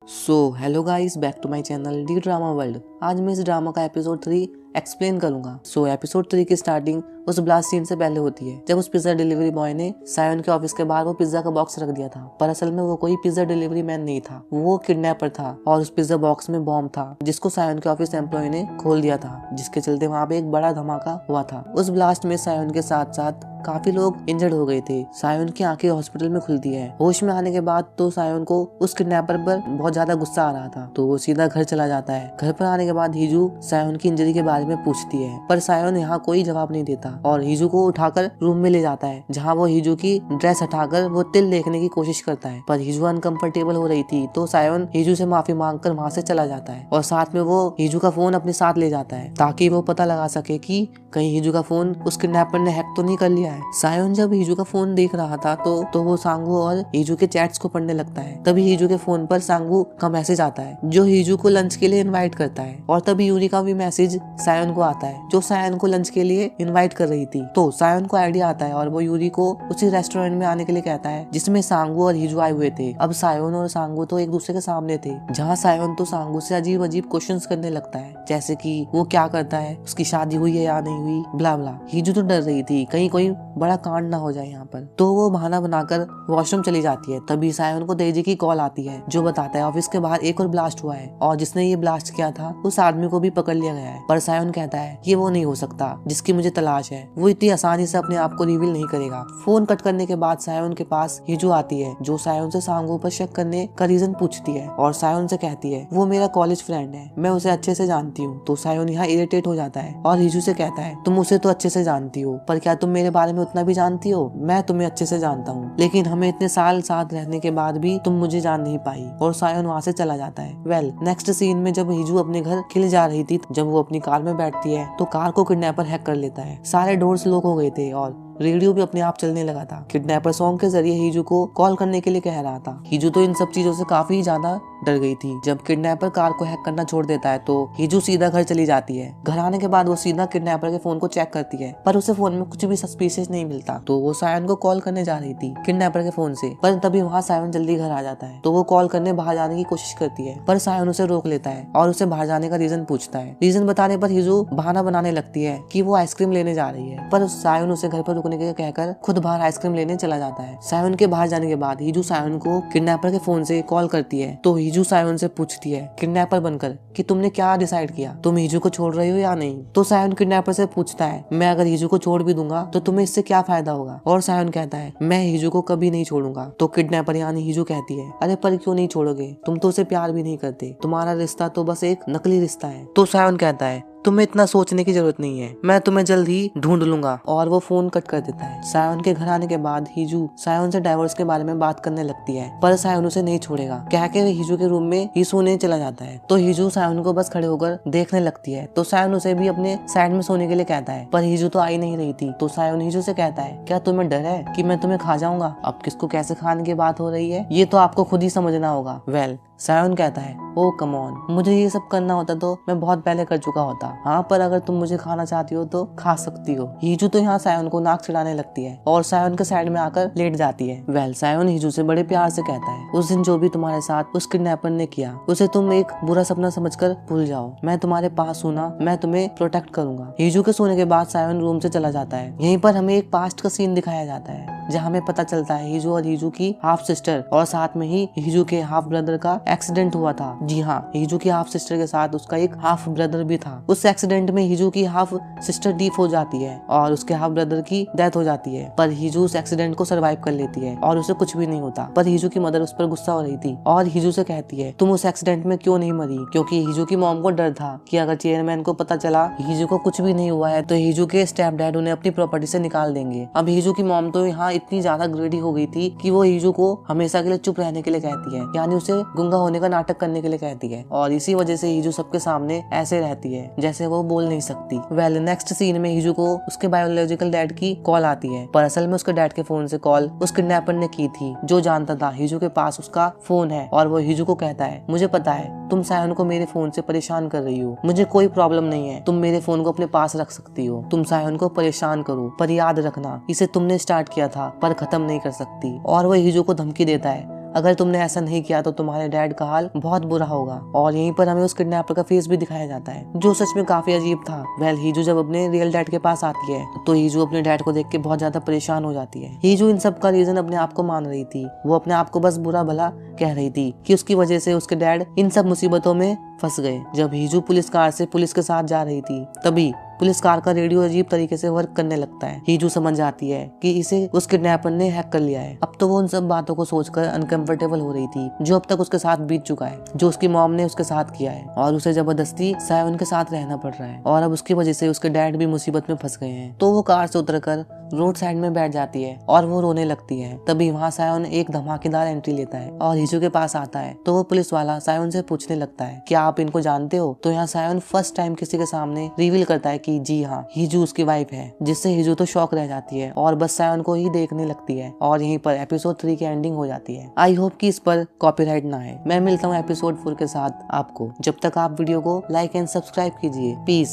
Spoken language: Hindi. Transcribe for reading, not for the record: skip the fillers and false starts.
Hello guys, back to my channel the drama world. आज मैं इस ड्रामा का एपिसोड 3 एक्सप्लेन करूंगा। एपिसोड 3 की स्टार्टिंग उस ब्लास्ट सीन से पहले होती है, जब उस पिज्जा डिलीवरी बॉय ने सायोन के ऑफिस के बाहर वो पिज्जा का बॉक्स रख दिया था। पर असल में वो कोई पिज्जा डिलीवरी मैन नहीं था, वो किडनैपर था और उस पिज्जा बॉक्स में बॉम्ब था जिसको सायोन के ऑफिस एम्प्लॉय ने खोल दिया था, जिसके चलते वहाँ पे एक बड़ा धमाका हुआ था। उस ब्लास्ट में सायोन के साथ साथ काफी लोग इंजर्ड हो गए थे। सायोन की आंखें हॉस्पिटल में खुलती है। होश में आने के बाद तो सायोन को उस किडनैपर पर बहुत ज्यादा गुस्सा आ रहा था, तो वो सीधा घर चला जाता है। घर पर आने के बाद हिजू सायोन की इंजरी के बारे में पूछती है, पर सायोन यहाँ कोई जवाब नहीं देता और हिजू को उठाकर रूम में ले जाता है, जहाँ वो हिजू की ड्रेस हटाकर वो तिल देखने की कोशिश करता है। पर हिजू अनकंफर्टेबल हो रही थी, तो सायोन हिजू से माफी मांगकर वहाँ से चला जाता है और साथ में वो हिजू का फोन अपने साथ ले जाता है, ताकि वो पता लगा सके कि कहीं हिजू का फोन उस किडनैपर ने हैक तो नहीं कर लिया है। सायोन जब हिजू का फोन देख रहा था तो वो सांगू और हिजू के चैट्स को पढ़ने लगता है। तभी हिजू के फोन पर सांगू का मैसेज आता है, जो हिजू को लंच के लिए इनवाइट करता है। और तभी यूरी का भी मैसेज सायोन को आता है, जो सायोन को लंच के लिए इनवाइट कर रही थी। तो सायोन को आइडिया आता है और वो यूरी को उसी रेस्टोरेंट में आने के लिए कहता है जिसमें सांगू और हिजू आए हुए थे। अब सायोन और सांगू तो एक दूसरे के सामने थे, जहाँ सायोन तो सांगू से अजीब अजीब क्वेश्चंस करने लगता है, जैसे कि वो क्या करता है, उसकी शादी हुई है या नहीं हुई, ब्ला ब्ला। हिजू तो डर रही थी कहीं कोई बड़ा कांड ना हो जाए यहाँ पर, तो वो बहाना बनाकर वॉशरूम चली जाती है। तभी सायोन को तेजी की कॉल आती है, जो बताता है ऑफिस के बाहर एक और ब्लास्ट हुआ है और जिसने ये ब्लास्ट किया था उस आदमी को भी पकड़ लिया गया है। पर सायोन कहता है ये वो नहीं हो सकता जिसकी मुझे तलाश है, वो इतनी आसानी से अपने आप को रिवील नहीं करेगा। फोन कट करने के बाद सायोन के पास हिजू आती है, जो सायोन से सांगू पर शक करने का रीजन पूछती है और सायोन से कहती है वो मेरा कॉलेज फ्रेंड है, मैं उसे अच्छे से जानती हूँ। तो सायोन यहाँ इरिटेट हो जाता है और हिजू से कहता है तुम उसे तो अच्छे से जानती हो, पर क्या तुम मेरे बारे में उतना भी जानती हो? मैं तुम्हें अच्छे से जानता हूँ, लेकिन हमें इतने साल साथ रहने के बाद भी तुम मुझे जान नहीं पाई। और सायोन वहाँ से चला जाता है। नेक्स्ट सीन में जब हिजू अपने घर के लिए जा रही थी, जब वो अपनी कार में बैठती है तो कार को किडनैपर हैक कर लेता है। सारे डोर्स लॉक हो गए थे और रेडियो भी अपने आप चलने लगा था। किडनैपर सॉन्ग के जरिए हिजू को कॉल करने के लिए कह रहा था। हिजू तो इन सब चीजों से काफी ज्यादा डर गई थी। जब किडनैपर कार को हैक करना छोड़ देता है तो हिजू सीधा घर चली जाती है। घर आने के बाद वो सीधा किडनैपर के फोन को चेक करती है, पर उसे फोन में कुछ भी सस्पिशियस नहीं मिलता। तो वो सायोन को कॉल करने जा रही थी किडनैपर के फोन से, पर तभी वहाँ सायोन जल्दी घर आ जाता है। तो वो कॉल करने बाहर जाने की कोशिश करती है, पर सायोन उसे रोक लेता है और उसे बाहर जाने का रीजन पूछता है। रीजन बताने पर हिजू बहाना बनाने लगती है कि वो आइसक्रीम लेने जा रही है, पर सायोन उसे घर पर रुकने के कहकर खुद बाहर आइसक्रीम लेने चला जाता है। सायोन के बाहर जाने के बाद हिजू सायोन को किडनैपर के फोन से कॉल करती है। तो हिजू सायोन से पूछती है किडनैपर बनकर कि तुमने क्या डिसाइड किया, तुम हिजू को छोड़ रही हो या नहीं। तो सायोन किडनैपर से पूछता है मैं अगर हिजू को छोड़ भी दूंगा तो तुम्हें इससे क्या फायदा होगा। और सायोन कहता है मैं हिजू को कभी नहीं छोड़ूंगा। तो किडनैपर यानी हिजू कहती है अरे पर क्यों नहीं छोड़ोगे, तुम तो उसे प्यार भी नहीं करते, तुम्हारा रिश्ता तो बस एक नकली रिश्ता है। तो सायोन कहता है तुम्हें इतना सोचने की जरूरत नहीं है, मैं तुम्हें जल्द ही ढूंढ लूंगा। और वो फोन कट कर देता है। सायोन के घर आने के बाद हिजू सायोन से डाइवोर्स के बारे में बात करने लगती है, पर सायोन उसे नहीं छोड़ेगा, कह के हिजू के रूम में ही सोने चला जाता है। तो हिजू सायोन को बस खड़े होकर देखने लगती है। तो सायोन उसे भी अपने साइड में सोने के लिए कहता है, पर हिजू तो आई नहीं रही थी। तो सायोन हिजू से कहता है क्या तुम्हें डर है कि मैं तुम्हें खा जाऊंगा? अब किसको कैसे खाने की बात हो रही है ये तो आपको खुद ही समझना होगा। सायोन कहता है ओ कम ऑन, मुझे ये सब करना होता तो मैं बहुत पहले कर चुका होता। हाँ, पर अगर तुम मुझे खाना चाहती हो तो खा सकती हो। हिजू तो यहाँ सायोन को नाक चिढ़ाने लगती है और सायोन के साइड में आकर लेट जाती है। सायोन हिजू से बड़े प्यार से कहता है उस दिन जो भी तुम्हारे साथ उस किडनैपर ने किया उसे तुम एक बुरा सपना समझकर भूल जाओ, मैं तुम्हारे पास हूँ ना, मैं तुम्हें प्रोटेक्ट करूंगा। हिजू के सोने के बाद सायोन रूम से चला जाता है। यहीं पर हमें एक पास्ट का सीन दिखाया जाता है, जहाँ हमें पता चलता है हिजू और हिजू की हाफ सिस्टर और साथ में ही हिजू के हाफ ब्रदर का एक्सीडेंट हुआ था। जी हाँ, हिजू की हाफ सिस्टर के साथ उसका एक हाफ ब्रदर भी था। उस एक्सीडेंट में हिजू की हाफ सिस्टर डीप हो जाती है और उसके हाफ ब्रदर की डेथ हो जाती है, पर हिजू उस एक्सीडेंट को सरवाइव कर लेती है और उसे कुछ भी नहीं होता। पर हिजू की मदर उस पर गुस्सा हो रही थी और हिजू से कहती है तुम उस एक्सीडेंट में क्यों नहीं मरी, क्योंकि हिजू की मॉम को डर था कि अगर चेयरमैन को पता चला हिजू को कुछ भी नहीं हुआ है तो हिजू के स्टेप डैड उन्हें अपनी प्रॉपर्टी से निकाल देंगे। अब हिजू की मॉम तो यहाँ इतनी ज्यादा ग्रेडी हो गई थी कि वो हिजू को हमेशा के लिए चुप रहने के लिए कहती है, यानी उसे गुंगा होने का नाटक करने के लिए कहती है और इसी वजह से हिजू सबके सामने ऐसे रहती है जैसे वो बोल नहीं सकती। नेक्स्ट सीन में हिजू को उसके बायोलॉजिकल डैड की कॉल आती है, पर असल में उसके डैड के फोन से कॉल उस किडनैपर ने की थी, जो जानता था हिजू के पास उसका फोन है। और वो हिजू को कहता है मुझे पता है तुम सायोन को मेरे फोन से परेशान कर रही हो, मुझे कोई प्रॉब्लम नहीं है, तुम मेरे फोन को अपने पास रख सकती हो, तुम सायोन को परेशान करो, पर याद रखना इसे तुमने स्टार्ट किया था पर खत्म नहीं कर सकती। और वो हिजू को धमकी देता है अगर तुमने ऐसा नहीं किया तो तुम्हारे डैड का हाल बहुत बुरा होगा। और यहीं पर हमें उस किडनैपर का फेस भी दिखाया जाता है जो सच में काफी अजीब था। हीजू जब अपने रियल डैड के पास आती है तो हीजू अपने डैड को देख के बहुत ज्यादा परेशान हो जाती है। हीजू इन सब का रीजन अपने आप को मान रही थी, वो अपने आप को बस बुरा भला कह रही थी कि उसकी वजह से उसके डैड इन सब मुसीबतों में फंस गए। जब हीजू पुलिस कार से पुलिस के साथ जा रही थी तभी पुलिस कार का रेडियो अजीब तरीके से वर्क करने लगता है। हीजू समझ जाती है कि इसे उस किडनैपर ने हैक कर लिया है। अब तो वो उन सब बातों को सोचकर अनकंफर्टेबल हो रही थी जो अब तक उसके साथ बीत चुका है, जो उसकी मॉम ने उसके साथ किया है और उसे जबरदस्ती सायोन के साथ रहना पड़ रहा है और अब उसकी वजह से उसके डैड भी मुसीबत में फंस गए हैं। तो वो कार से उतरकर रोड साइड में बैठ जाती है और वो रोने लगती है। तभी वहाँ सायोन एक धमाकेदार एंट्री लेता है और हीजू के पास आता है। तो वो पुलिस वाला सायोन से पूछने लगता है क्या आप इनको जानते हो? तो यहाँ सायोन फर्स्ट टाइम किसी के सामने रिवील करता है कि जी हाँ, हीजू उसकी वाइफ है, जिससे हीजू तो शॉक रह जाती है और बस सायोन को ही देखने लगती है। और यहीं पर एपिसोड 3 की एंडिंग हो जाती है। आई होप कि इस पर कॉपीराइट ना है। मैं मिलता हूँ एपिसोड 4 के साथ आपको। जब तक आप वीडियो को लाइक एंड सब्सक्राइब कीजिए। पीस।